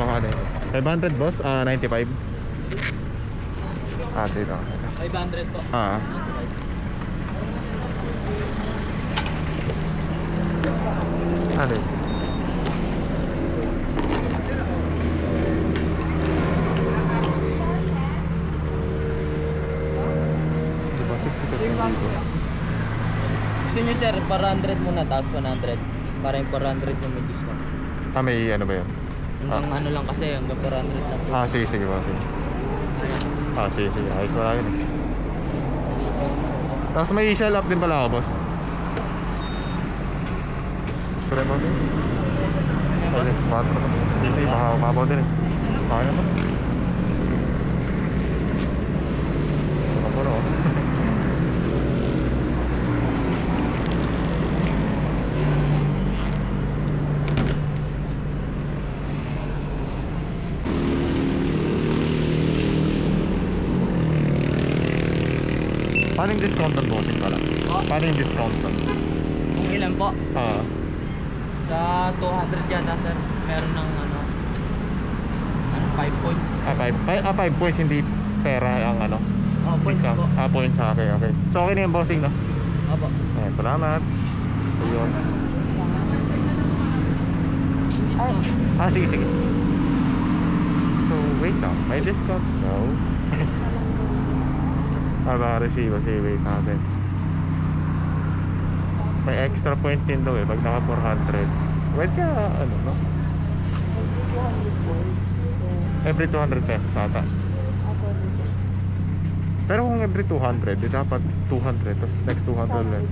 ano yun. 500 boss? 95? Dito. 500 po. Ano yun? Diba 60% dito? Gusto nyo sir, 400 muna tapos 100. Para yung 400 yung may discount. May ano ba yun? Hanggang ano lang kasi, hanggang 400 lang po. Sige, sige boss. Sige, sige. Ayos wala yun eh. Tapos may shell up din pala ako boss. Try mo din. Okay, 4. Sige, mababaw din eh. Kaya ba? Mababaw ako. Paano yung discount ng bossing pala? Paano yung discount ng? Kung ilan po? Sa 200 yata sir, meron ng ano 5 points. 5 points, hindi pera ang ano? Points discount. po. Points, okay, okay. So okay na yung bossing, no? Opo. Salamat. Ayun. Discount. Sige, sige. So wait lang, may discount? No. Receive wait natin. May extra point din daw eh pag naka 400. Wait ka ano no? Every 200 pesos ata. Pero kung every 200 di dapat 200 tapos next 200 ulit.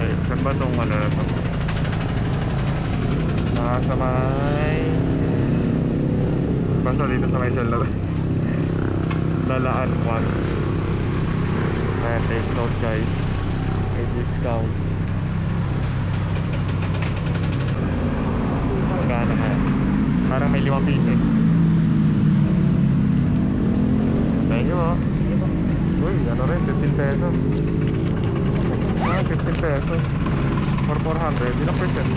Ay, saan ba itong ano na ito? Sa may basta dito sa may shell na Lalaan 1. Ayan, take note guys, may discount. Magkano kaya? Parang may 5 piso. Thank you po. Uy, ano rin, 15 pesos. 15 pesos for 400, ilang percent?